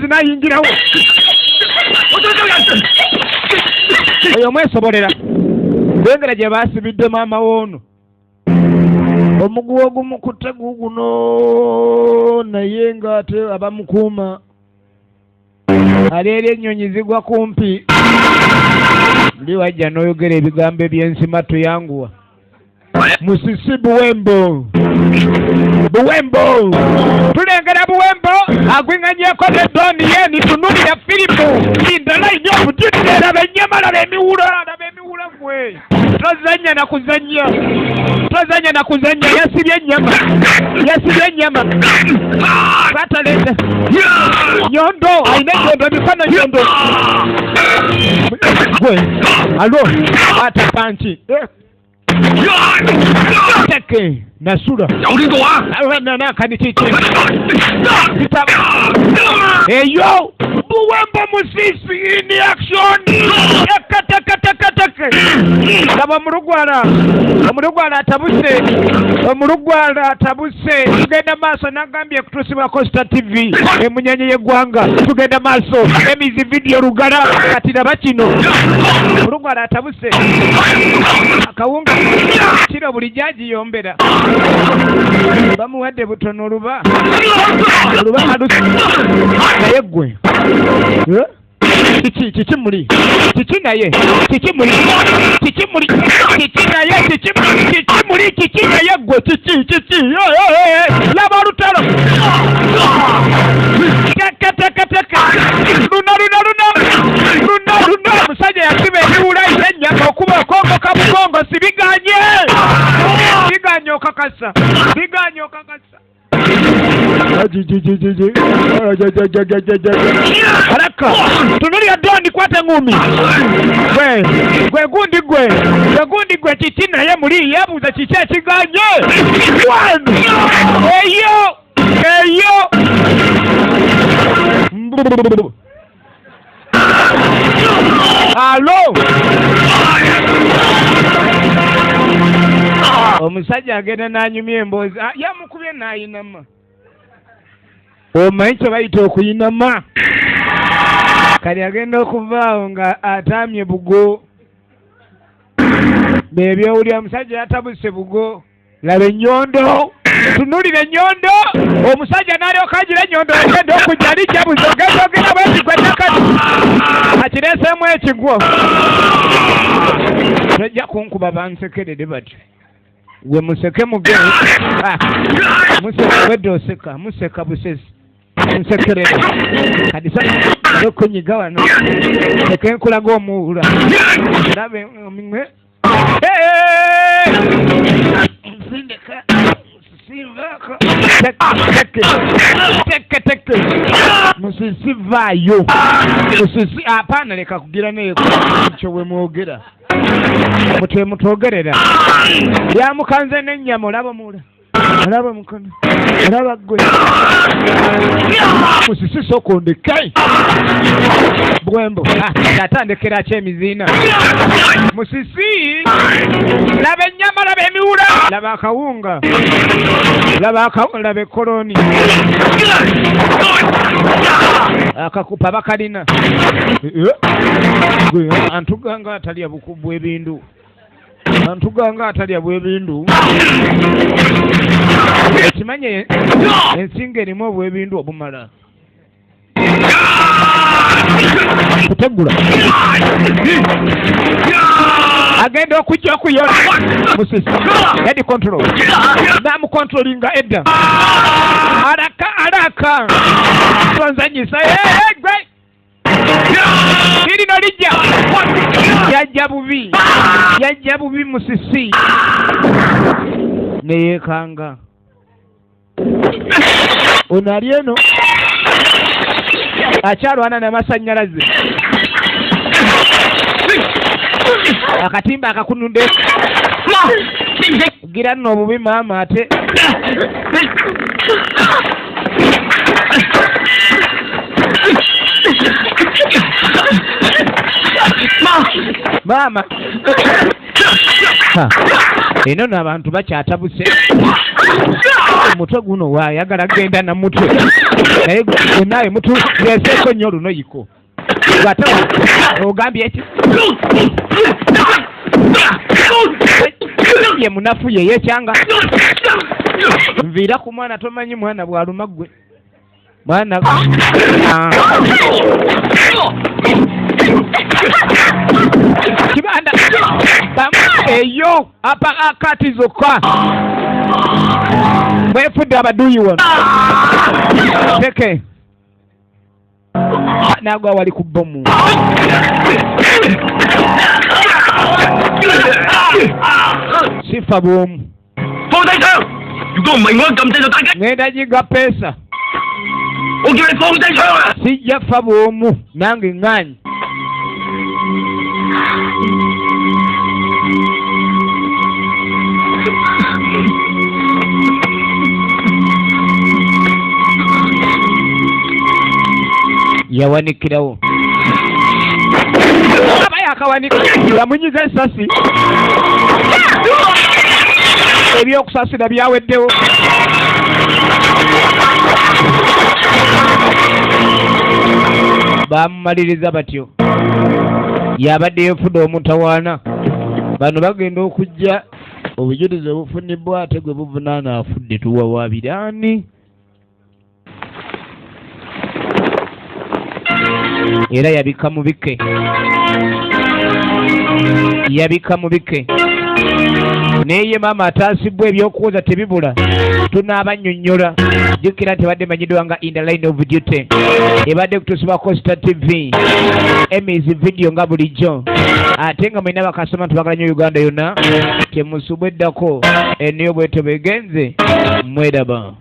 zinayingirawo oyo mwesobolera bengera gye baasibidde maama woono omuguwa ogumu ku ttegu guno naye ng'ate abamukuuma aleera ennyonyi zigwa kumpi ndi wajja n'oyogera ebigambo eby'ensima tuyanguwa Musisi Buwembo tulengera Buwembo agwinganyeko nedoni yeni tunulira filimu indala inyo obutitira laba ennyama laba emiwula mwe tozanya na kuzanya yasibye ennyama bataleta nyondo ayina nyondo mifano nyondo gwe alo ata panchi Teke nasura na kanichiche eyo Buwembo Musisi in action teke kaba omurugwala atabuse tugenda maaso nagambye kutusibwa Costa TV emunyanyi y'eggwanga tugenda maaso emizi video rugala kati naba kino omurugwala atabuse akawunga kiro buli jaji yombera bamuwadde butono oluba kadusi naye ggwe kiki muli naye gwe kiki laba olutalo teke luna omusajja yasiba ebiwula ennyama okuba okongoka bukongo sibiganye okakasa Haraka tunulira doni kwata ngumi gwe gundi gwe kiki naye muli yabuuza kiki ekiganye eyo alo omusajja agenda n'anyumya emboozi yamukubye n'ayinama omanyi kye bayita okuyinama kali agenda okuvaawo nga ataamye bugo bebyowulira omusajja yatabuse bugo laba ennyondo tunulira ennyondo omusajja n'alyoka agira ennyondo agenda okujja ali kyabuze ogenda bwetigwa nakati akireeseemu ekigwo tojja kunkuba bansekerere batyo we museke mugere museka wedde oseka museka busezi nsekerere kadisa okunyiga wano tekenkulaga omuwula ndabe omimwe nsindeka simbaka teke musisi vaayo musisi apana leka kugira naye kyo we mwogera mutemutogerera yamukanze n'ennyama olaba mula olaba mukono olaba gwe musisi sokondeke Buwembo atandekera ki emiziina musisi laba ennyama laba emiwula laba akawunga laba ekoloni akakupa bakalina antuganga atalya bukubwa ebindu ekimanye ensinga erimu obwebindu obumala kutegula agenda okujja okuyola musisi head control namukontrolinga edda alaka tonzanyisa gwe irino lijja yajja bubi musisi neyekanga ono ali eno akyalwana n'amasannyalaze akatimba akakununde gira nno obubi maama ate maama eno n'abantu bakyatabuse omutwe guno waayagala genda na mutwe naye naye mutu yeseeko nnyo luno yiko ate ogambye eki ye munafu ye yekyanga nviira ku mwana tomanyi mwana bwaluma ggwe mwana kibanda eyo apa akati zokka bwefudde abaduyi wano teke nagwa wali ku bomu sifa bwomu ngenda jiga pesa sijja fa bwomu nange ŋŋanyi yawanikirawo aba yakawanika yamunyiza esasi ebyokusasira byaweddewo bamumaliriza batyo yabadde yefudde omutawaana bano bagenda okujja obujulizi obufunibwa ate gwe buvunaana afudde tuwawaabiraani era yabika mu bike naye maama ataasibwa ebyokuwoza tebibula tunaabannyonnyola jjukira nti ebadde manyiddwa nga in the line of duty ebadde kutusibwa Costa TV Emmys video nga bulijjo ate nga mwina bakasoma tubagala nnyo Uganda yonna temusubweddako eniyo bwete bwegenze mweraba